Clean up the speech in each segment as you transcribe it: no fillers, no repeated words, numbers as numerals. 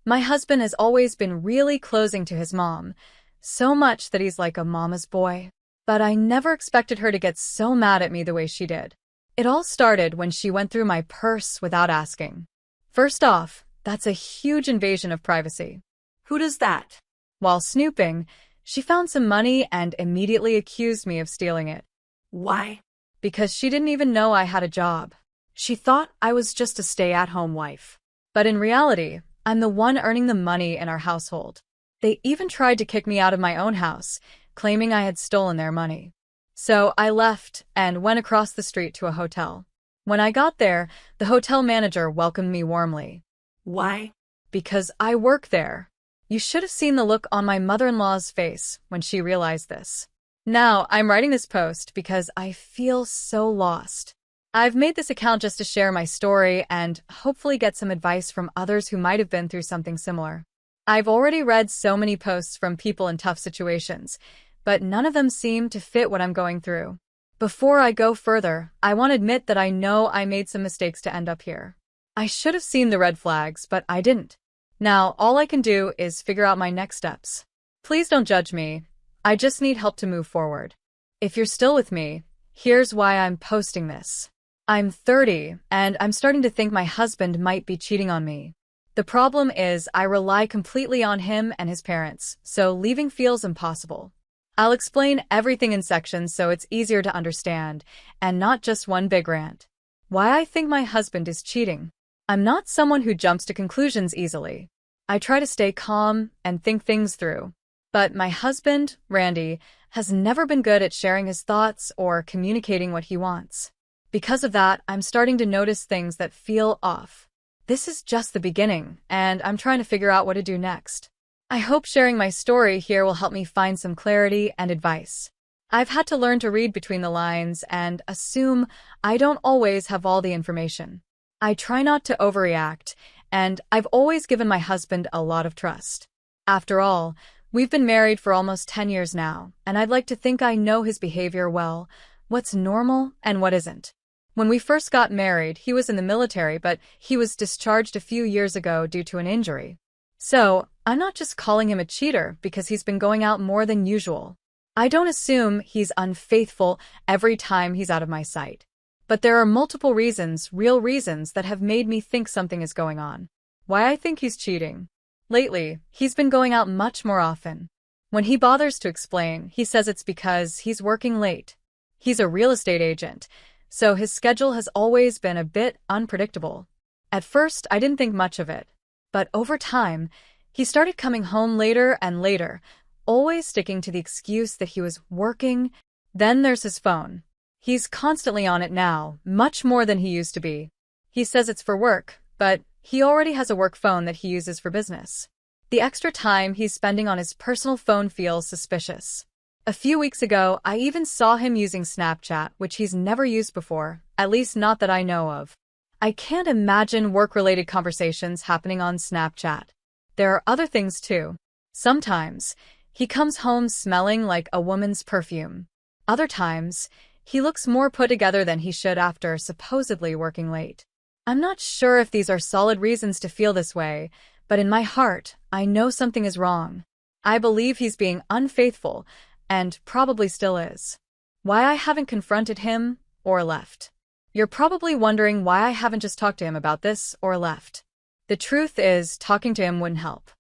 My husband has always been really closing to his mom, so much that he's like a mama's boy. But I never expected her to get so mad at me the way she did. It all started when she went through my purse without asking. First off, that's a huge invasion of privacy. Who does that? While snooping, she found some money and immediately accused me of stealing it. Why? Because she didn't even know I had a job. She thought I was just a stay-at-home wife. But in reality, I'm the one earning the money in our household. They even tried to kick me out of my own house, claiming I had stolen their money. So I left and went across the street to a hotel. When I got there, the hotel manager welcomed me warmly. Why? Because I work there. You should have seen the look on my mother-in-law's face when she realized this. Now, I'm writing this post because I feel so lost. I've made this account just to share my story and hopefully get some advice from others who might have been through something similar. I've already read so many posts from people in tough situations, but none of them seem to fit what I'm going through. Before I go further, I want to admit that I know I made some mistakes to end up here. I should have seen the red flags, but I didn't. Now, all I can do is figure out my next steps. Please don't judge me. I just need help to move forward. If you're still with me, here's why I'm posting this. I'm 30, and I'm starting to think my husband might be cheating on me. The problem is I rely completely on him and his parents, so leaving feels impossible. I'll explain everything in sections so it's easier to understand, and not just one big rant. Why I think my husband is cheating. I'm not someone who jumps to conclusions easily. I try to stay calm and think things through. But my husband, Randy, has never been good at sharing his thoughts or communicating what he wants. Because of that, I'm starting to notice things that feel off. This is just the beginning, and I'm trying to figure out what to do next. I hope sharing my story here will help me find some clarity and advice. I've had to learn to read between the lines and assume I don't always have all the information. I try not to overreact, and I've always given my husband a lot of trust. After all, we've been married for almost 10 years now, and I'd like to think I know his behavior well, what's normal and what isn't. When we first got married, he was in the military, but he was discharged a few years ago due to an injury. So, I'm not just calling him a cheater because he's been going out more than usual. I don't assume he's unfaithful every time he's out of my sight. But there are multiple reasons, real reasons, that have made me think something is going on. Why I think he's cheating. Lately, he's been going out much more often. When he bothers to explain, he says it's because he's working late. He's a real estate agent, so his schedule has always been a bit unpredictable. At first, I didn't think much of it. But over time, he started coming home later and later, always sticking to the excuse that he was working. Then there's his phone. He's constantly on it now, much more than he used to be. He says it's for work, but he already has a work phone that he uses for business. The extra time he's spending on his personal phone feels suspicious. A few weeks ago, I even saw him using Snapchat, which he's never used before, at least not that I know of. I can't imagine work-related conversations happening on Snapchat. There are other things too. Sometimes, he comes home smelling like a woman's perfume. Other times, he looks more put together than he should after supposedly working late. I'm not sure if these are solid reasons to feel this way, but in my heart, I know something is wrong. I believe he's being unfaithful, and probably still is. Why I haven't confronted him or left. You're probably wondering why I haven't just talked to him about this or left. The truth is, talking to him wouldn't help.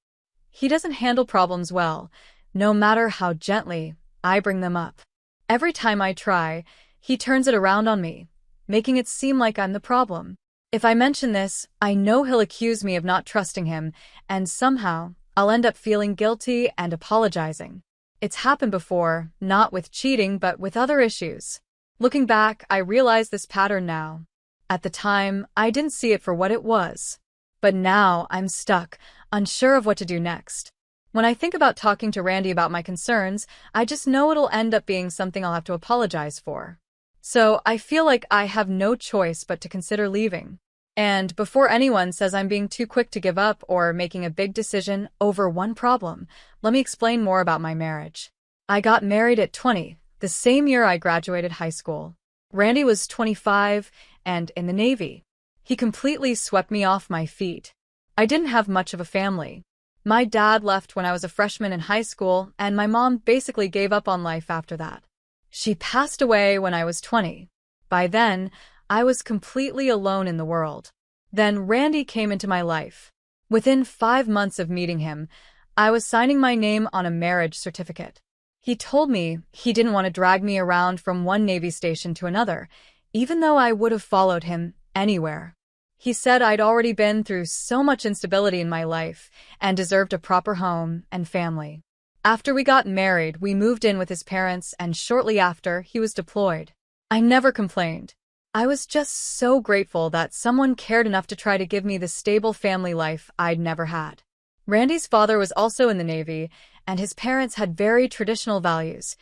He doesn't handle problems well, no matter how gently I bring them up. Every time I try, he turns it around on me, making it seem like I'm the problem. If I mention this, I know he'll accuse me of not trusting him, and somehow I'll end up feeling guilty and apologizing. It's happened before, not with cheating but with other issues. Looking back, I realize this pattern now. At the time, I didn't see it for what it was. But now I'm stuck, unsure of what to do next. When I think about talking to Randy about my concerns, I just know it'll end up being something I'll have to apologize for. So I feel like I have no choice but to consider leaving. And before anyone says I'm being too quick to give up or making a big decision over one problem, let me explain more about my marriage. I got married at 20, the same year I graduated high school. Randy was 25 and in the Navy. He completely swept me off my feet. I didn't have much of a family. My dad left when I was a freshman in high school, and my mom basically gave up on life after that. She passed away when I was 20. By then, I was completely alone in the world. Then Randy came into my life. Within 5 months of meeting him, I was signing my name on a marriage certificate. He told me he didn't want to drag me around from one Navy station to another, even though I would have followed him anywhere. He said I'd already been through so much instability in my life and deserved a proper home and family. After we got married, we moved in with his parents, and shortly after, he was deployed. I never complained. I was just so grateful that someone cared enough to try to give me the stable family life I'd never had. Randy's father was also in the Navy, and his parents had very traditional values.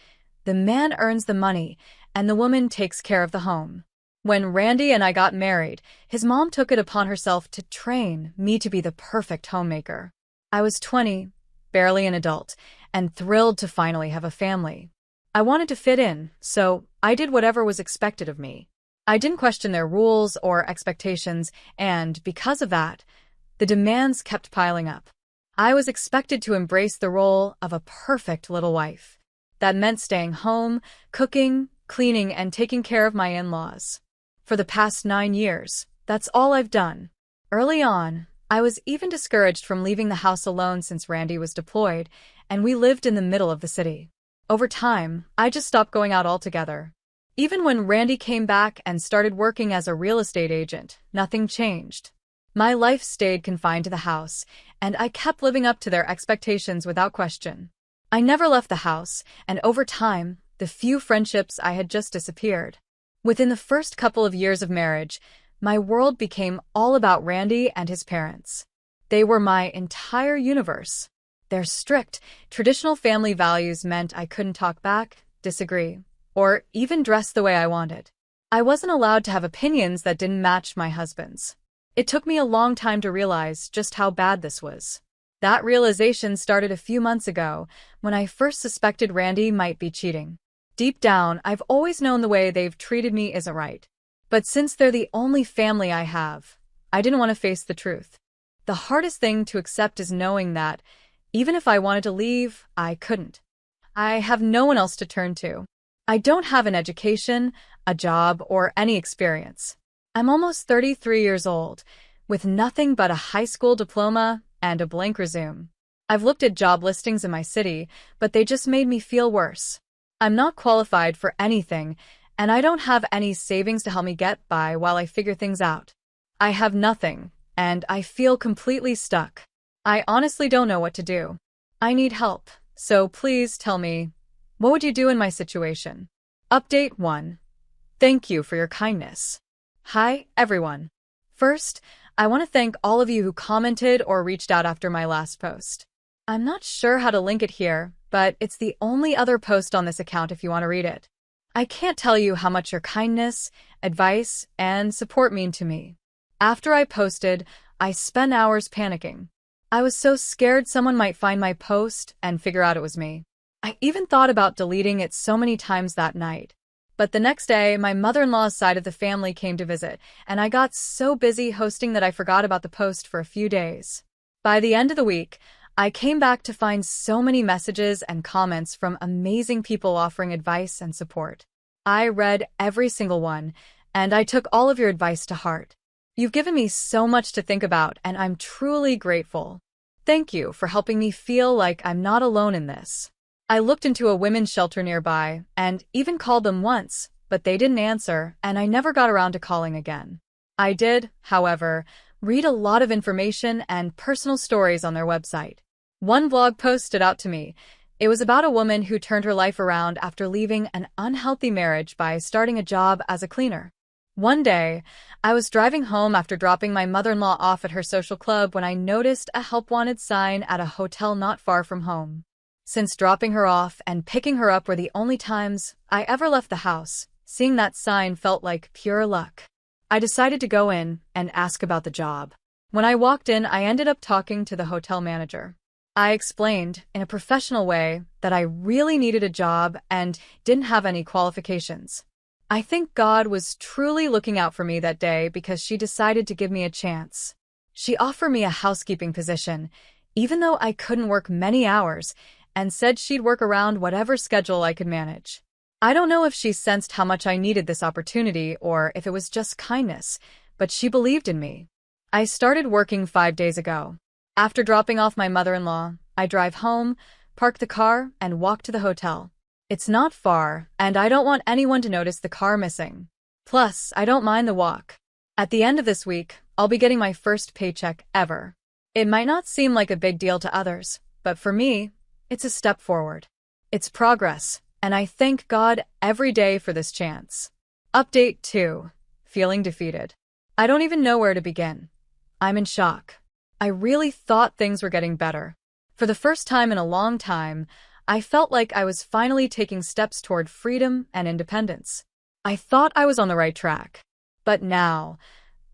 The man earns the money, and the woman takes care of the home. When Randy and I got married, his mom took it upon herself to train me to be the perfect homemaker. I was 20, barely an adult, and thrilled to finally have a family. I wanted to fit in, so I did whatever was expected of me. I didn't question their rules or expectations, and because of that, the demands kept piling up. I was expected to embrace the role of a perfect little wife. That meant staying home, cooking, cleaning, and taking care of my in-laws. For the past 9 years, that's all I've done. Early on, I was even discouraged from leaving the house alone since Randy was deployed, and we lived in the middle of the city. Over time, I just stopped going out altogether. Even when Randy came back and started working as a real estate agent, nothing changed. My life stayed confined to the house, and I kept living up to their expectations without question. I never left the house, and over time, the few friendships I had just disappeared. Within the first couple of years of marriage, my world became all about Randy and his parents. They were my entire universe. Their strict, traditional family values meant I couldn't talk back, disagree, or even dress the way I wanted. I wasn't allowed to have opinions that didn't match my husband's. It took me a long time to realize just how bad this was. That realization started a few months ago when I first suspected Randy might be cheating. Deep down, I've always known the way they've treated me isn't right. But since they're the only family I have, I didn't want to face the truth. The hardest thing to accept is knowing that, even if I wanted to leave, I couldn't. I have no one else to turn to. I don't have an education, a job, or any experience. I'm almost 33 years old, with nothing but a high school diploma and a blank resume. I've looked at job listings in my city, but they just made me feel worse. I'm not qualified for anything, and I don't have any savings to help me get by while I figure things out. I have nothing, and I feel completely stuck. I honestly don't know what to do. I need help, so please tell me, what would you do in my situation? Update 1. Thank you for your kindness. Hi, everyone. First, I want to thank all of you who commented or reached out after my last post. I'm not sure how to link it here, but it's the only other post on this account if you want to read it. I can't tell you how much your kindness, advice, and support mean to me. After I posted, I spent hours panicking. I was so scared someone might find my post and figure out it was me. I even thought about deleting it so many times that night. But the next day, my mother-in-law's side of the family came to visit, and I got so busy hosting that I forgot about the post for a few days. By the end of the week, I came back to find so many messages and comments from amazing people offering advice and support. I read every single one, and I took all of your advice to heart. You've given me so much to think about, and I'm truly grateful. Thank you for helping me feel like I'm not alone in this. I looked into a women's shelter nearby, and even called them once, but they didn't answer, and I never got around to calling again. I did, however, read a lot of information and personal stories on their website. One blog post stood out to me. It was about a woman who turned her life around after leaving an unhealthy marriage by starting a job as a cleaner. One day, I was driving home after dropping my mother-in-law off at her social club when I noticed a help wanted sign at a hotel not far from home. Since dropping her off and picking her up were the only times I ever left the house, seeing that sign felt like pure luck. I decided to go in and ask about the job. When I walked in, I ended up talking to the hotel manager. I explained, in a professional way, that I really needed a job and didn't have any qualifications. I think God was truly looking out for me that day because she decided to give me a chance. She offered me a housekeeping position, even though I couldn't work many hours, and said she'd work around whatever schedule I could manage. I don't know if she sensed how much I needed this opportunity or if it was just kindness, but she believed in me. I started working 5 days ago. After dropping off my mother-in-law, I drive home, park the car, and walk to the hotel. It's not far, and I don't want anyone to notice the car missing. Plus, I don't mind the walk. At the end of this week, I'll be getting my first paycheck ever. It might not seem like a big deal to others, but for me, it's a step forward. It's progress, and I thank God every day for this chance. Update 2. Feeling defeated. I don't even know where to begin. I'm in shock. I really thought things were getting better. For the first time in a long time, I felt like I was finally taking steps toward freedom and independence. I thought I was on the right track. But now,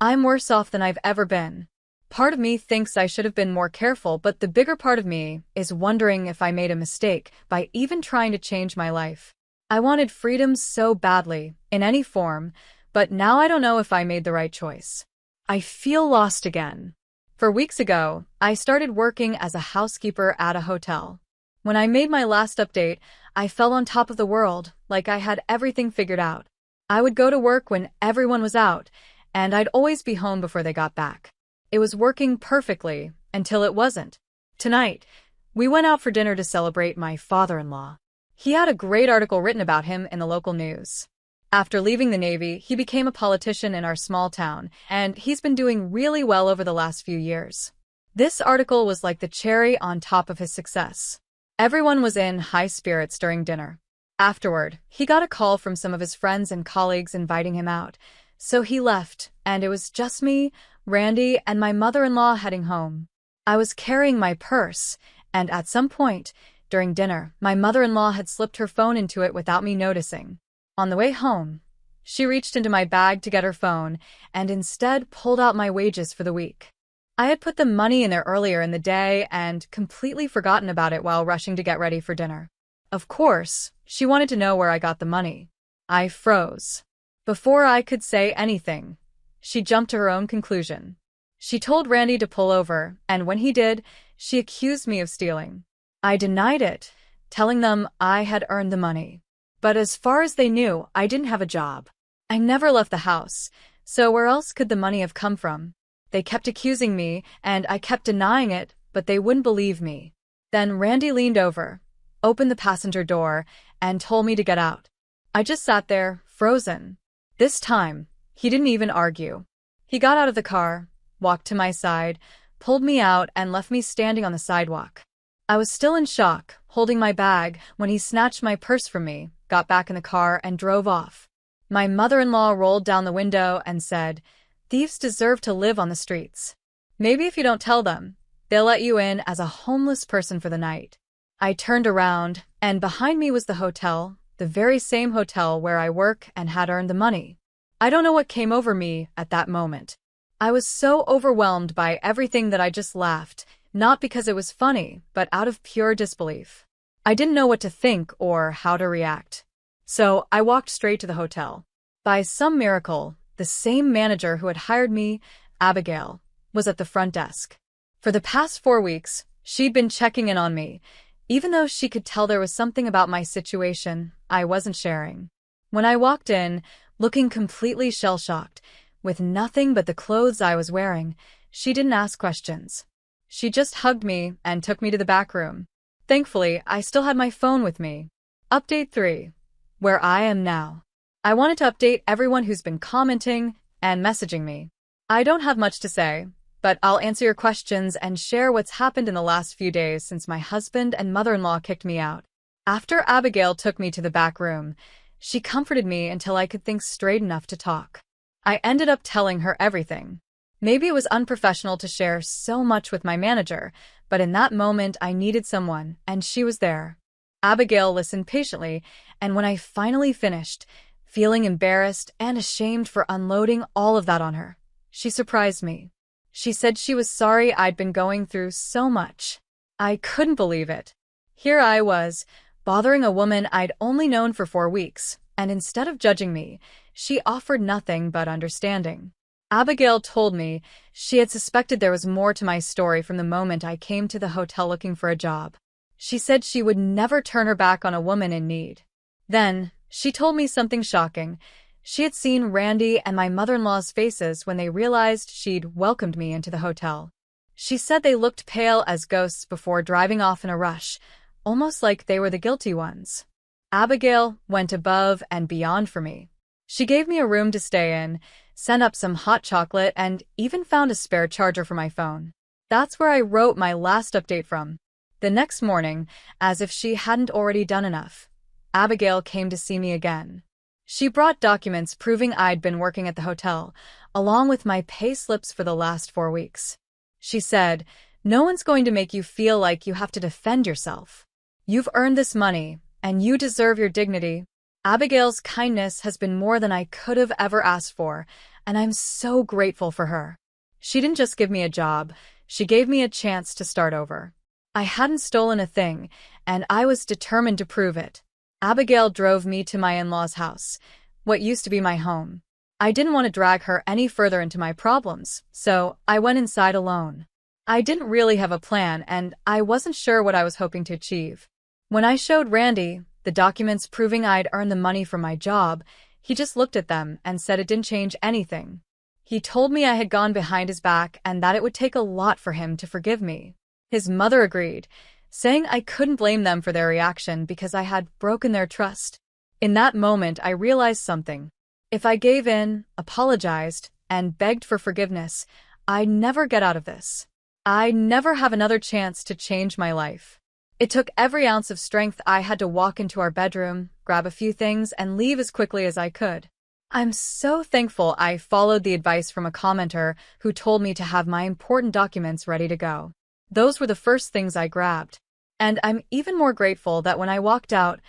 I'm worse off than I've ever been. Part of me thinks I should have been more careful, but the bigger part of me is wondering if I made a mistake by even trying to change my life. I wanted freedom so badly, in any form, but now I don't know if I made the right choice. I feel lost again. Weeks ago, I started working as a housekeeper at a hotel. When I made my last update, I felt on top of the world, like I had everything figured out. I would go to work when everyone was out, and I'd always be home before they got back. It was working perfectly, until it wasn't. Tonight, we went out for dinner to celebrate my father-in-law. He had a great article written about him in the local news. After leaving the Navy, he became a politician in our small town, and he's been doing really well over the last few years. This article was like the cherry on top of his success. Everyone was in high spirits during dinner. Afterward, he got a call from some of his friends and colleagues inviting him out, so he left, and it was just me, Randy, and my mother-in-law heading home. I was carrying my purse, and at some point, during dinner, my mother-in-law had slipped her phone into it without me noticing. On the way home, she reached into my bag to get her phone and instead pulled out my wages for the week. I had put the money in there earlier in the day and completely forgotten about it while rushing to get ready for dinner. Of course, she wanted to know where I got the money. I froze. Before I could say anything, she jumped to her own conclusion. She told Randy to pull over, and when he did, she accused me of stealing. I denied it, telling them I had earned the money. But as far as they knew, I didn't have a job. I never left the house, so where else could the money have come from? They kept accusing me, and I kept denying it, but they wouldn't believe me. Then Randy leaned over, opened the passenger door, and told me to get out. I just sat there, frozen. This time, he didn't even argue. He got out of the car, walked to my side, pulled me out, and left me standing on the sidewalk. I was still in shock, holding my bag, when he snatched my purse from me, got back in the car, and drove off. My mother-in-law rolled down the window and said, "Thieves deserve to live on the streets. Maybe if you don't tell them, they'll let you in as a homeless person for the night." I turned around, and behind me was the hotel, the very same hotel where I work and had earned the money. I don't know what came over me at that moment. I was so overwhelmed by everything that I just laughed, not because it was funny, but out of pure disbelief. I didn't know what to think or how to react. So I walked straight to the hotel. By some miracle, the same manager who had hired me, Abigail, was at the front desk. For the past 4 weeks, she'd been checking in on me, even though she could tell there was something about my situation I wasn't sharing. When I walked in, looking completely shell-shocked, with nothing but the clothes I was wearing, she didn't ask questions. She just hugged me and took me to the back room. Thankfully, I still had my phone with me. Update 3. Where I am now. I wanted to update everyone who's been commenting and messaging me. I don't have much to say, but I'll answer your questions and share what's happened in the last few days since my husband and mother-in-law kicked me out. After Abigail took me to the back room, she comforted me until I could think straight enough to talk. I ended up telling her everything. Maybe it was unprofessional to share so much with my manager, but in that moment I needed someone, and she was there. Abigail listened patiently, and when I finally finished, feeling embarrassed and ashamed for unloading all of that on her, she surprised me. She said she was sorry I'd been going through so much. I couldn't believe it. Here I was, bothering a woman I'd only known for 4 weeks, and instead of judging me, she offered nothing but understanding. Abigail told me she had suspected there was more to my story from the moment I came to the hotel looking for a job. She said she would never turn her back on a woman in need. Then, she told me something shocking. She had seen Randy and my mother-in-law's faces when they realized she'd welcomed me into the hotel. She said they looked pale as ghosts before driving off in a rush, almost like they were the guilty ones. Abigail went above and beyond for me. She gave me a room to stay in, sent up some hot chocolate, and even found a spare charger for my phone. That's where I wrote my last update from. The next morning, as if she hadn't already done enough, Abigail came to see me again. She brought documents proving I'd been working at the hotel, along with my pay slips for the last 4 weeks. She said, "No one's going to make you feel like you have to defend yourself. You've earned this money, and you deserve your dignity." Abigail's kindness has been more than I could have ever asked for, and I'm so grateful for her. She didn't just give me a job, she gave me a chance to start over. I hadn't stolen a thing, and I was determined to prove it. Abigail drove me to my in-laws' house, what used to be my home. I didn't want to drag her any further into my problems, so I went inside alone. I didn't really have a plan, and I wasn't sure what I was hoping to achieve. When I showed Randy the documents proving I'd earned the money from my job, he just looked at them and said it didn't change anything. He told me I had gone behind his back and that it would take a lot for him to forgive me. His mother agreed, saying I couldn't blame them for their reaction because I had broken their trust. In that moment, I realized something. If I gave in, apologized, and begged for forgiveness, I'd never get out of this. I'd never have another chance to change my life. It took every ounce of strength I had to walk into our bedroom, grab a few things, and leave as quickly as I could. I'm so thankful I followed the advice from a commenter who told me to have my important documents ready to go. Those were the first things I grabbed. And I'm even more grateful that when I walked out,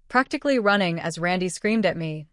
practically running as Randy screamed at me,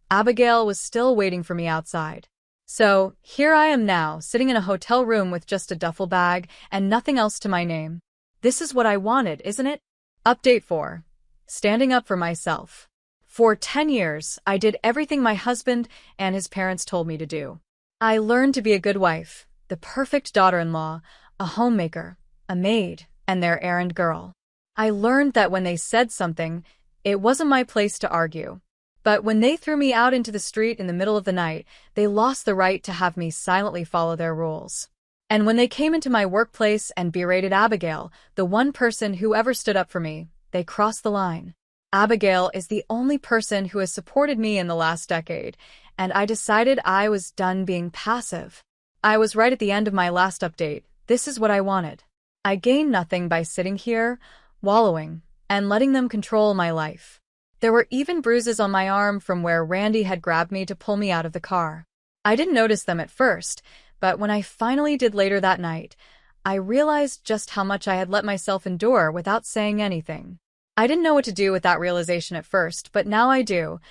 Abigail was still waiting for me outside. So, here I am now, sitting in a hotel room with just a duffel bag and nothing else to my name. This is what I wanted, isn't it? Update 4. Standing up for myself. For 10 years, I did everything my husband and his parents told me to do. I learned to be a good wife, the perfect daughter-in-law, a homemaker, a maid, and their errand girl. I learned that when they said something, it wasn't my place to argue. But when they threw me out into the street in the middle of the night, they lost the right to have me silently follow their rules. And when they came into my workplace and berated Abigail, the one person who ever stood up for me, they crossed the line. Abigail is the only person who has supported me in the last decade, and I decided I was done being passive. I was right at the end of my last update. This is what I wanted. I gained nothing by sitting here, wallowing, and letting them control my life. There were even bruises on my arm from where Randy had grabbed me to pull me out of the car. I didn't notice them at first, but when I finally did later that night, I realized just how much I had let myself endure without saying anything. I didn't know what to do with that realization at first, but now I do.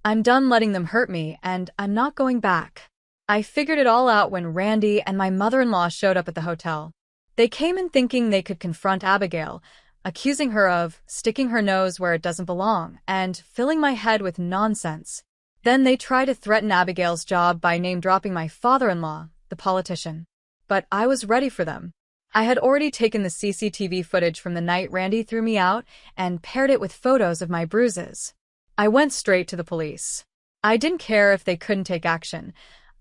I'm done letting them hurt me, and I'm not going back. I figured it all out when Randy and my mother-in-law showed up at the hotel. They came in thinking they could confront Abigail, accusing her of sticking her nose where it doesn't belong and filling my head with nonsense. Then they tried to threaten Abigail's job by name-dropping my father-in-law, the politician. But I was ready for them. I had already taken the CCTV footage from the night Randy threw me out and paired it with photos of my bruises. I went straight to the police. I didn't care if they couldn't take action.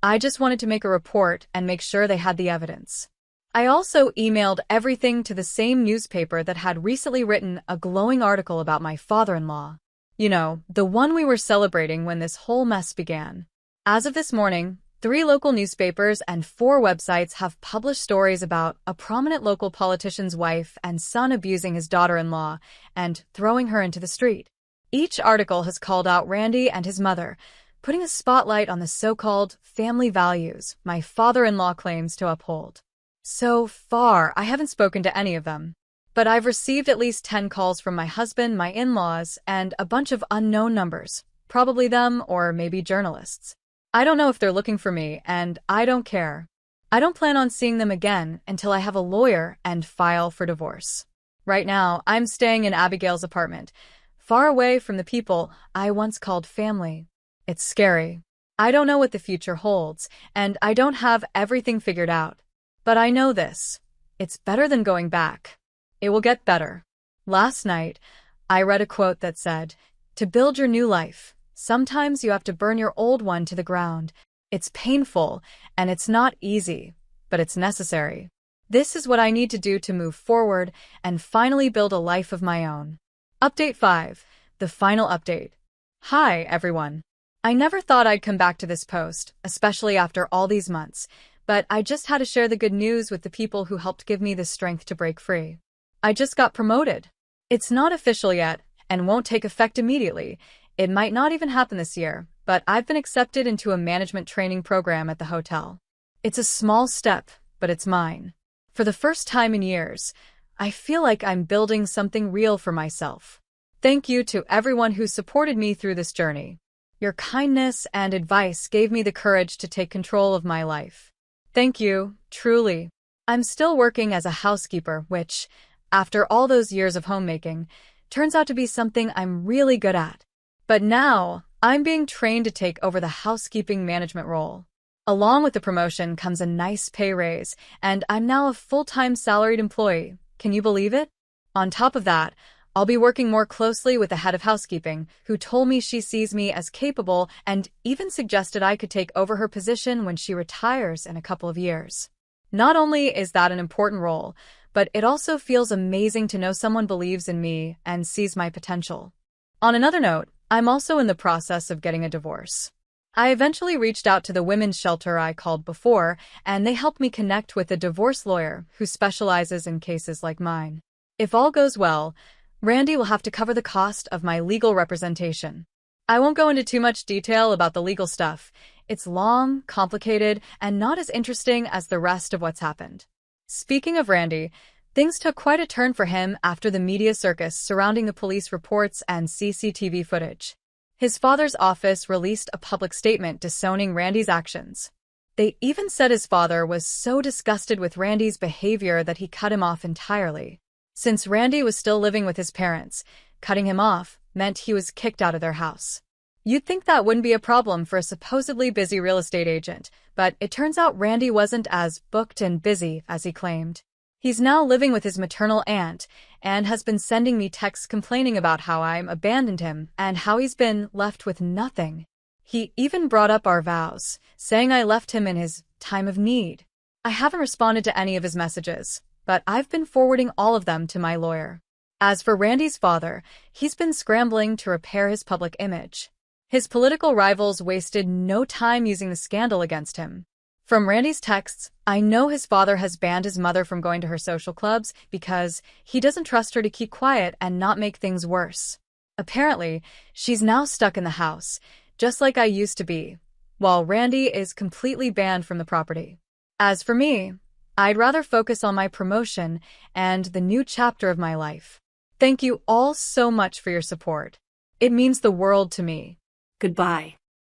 I just wanted to make a report and make sure they had the evidence. I also emailed everything to the same newspaper that had recently written a glowing article about my father-in-law. You know, the one we were celebrating when this whole mess began. As of this morning, 3 local newspapers and 4 websites have published stories about a prominent local politician's wife and son abusing his daughter-in-law and throwing her into the street. Each article has called out Randy and his mother, putting a spotlight on the so-called family values my father-in-law claims to uphold. So far, I haven't spoken to any of them, but I've received at least 10 calls from my husband, my in-laws, and a bunch of unknown numbers, probably them or maybe journalists. I don't know if they're looking for me, and I don't care. I don't plan on seeing them again until I have a lawyer and file for divorce. Right now, I'm staying in Abigail's apartment, far away from the people I once called family. It's scary. I don't know what the future holds, and I don't have everything figured out. But I know this. It's better than going back. It will get better. Last night, I read a quote that said, "To build your new life, sometimes you have to burn your old one to the ground. It's painful, and it's not easy, but it's necessary." This is what I need to do to move forward and finally build a life of my own. Update 5. The final update. Hi, everyone. I never thought I'd come back to this post, especially after all these months, but I just had to share the good news with the people who helped give me the strength to break free. I just got promoted. It's not official yet and won't take effect immediately. It might not even happen this year, but I've been accepted into a management training program at the hotel. It's a small step, but it's mine. For the first time in years, I feel like I'm building something real for myself. Thank you to everyone who supported me through this journey. Your kindness and advice gave me the courage to take control of my life. Thank you, truly. I'm still working as a housekeeper, which, after all those years of homemaking, turns out to be something I'm really good at. But now, I'm being trained to take over the housekeeping management role. Along with the promotion comes a nice pay raise, and I'm now a full-time salaried employee. Can you believe it? On top of that, I'll be working more closely with the head of housekeeping, who told me she sees me as capable and even suggested I could take over her position when she retires in a couple of years. Not only is that an important role, but it also feels amazing to know someone believes in me and sees my potential. On another note, I'm also in the process of getting a divorce. I eventually reached out to the women's shelter I called before, and they helped me connect with a divorce lawyer who specializes in cases like mine. If all goes well, Randy will have to cover the cost of my legal representation. I won't go into too much detail about the legal stuff. It's long, complicated, and not as interesting as the rest of what's happened. Speaking of Randy, things took quite a turn for him after the media circus surrounding the police reports and CCTV footage. His father's office released a public statement disowning Randy's actions. They even said his father was so disgusted with Randy's behavior that he cut him off entirely. Since Randy was still living with his parents, cutting him off meant he was kicked out of their house. You'd think that wouldn't be a problem for a supposedly busy real estate agent, but it turns out Randy wasn't as booked and busy as he claimed. He's now living with his maternal aunt and has been sending me texts complaining about how I abandoned him and how he's been left with nothing. He even brought up our vows, saying I left him in his time of need. I haven't responded to any of his messages, but I've been forwarding all of them to my lawyer. As for Randy's father, he's been scrambling to repair his public image. His political rivals wasted no time using the scandal against him. From Randy's texts, I know his father has banned his mother from going to her social clubs because he doesn't trust her to keep quiet and not make things worse. Apparently, she's now stuck in the house, just like I used to be, while Randy is completely banned from the property. As for me, I'd rather focus on my promotion and the new chapter of my life. Thank you all so much for your support. It means the world to me. Goodbye.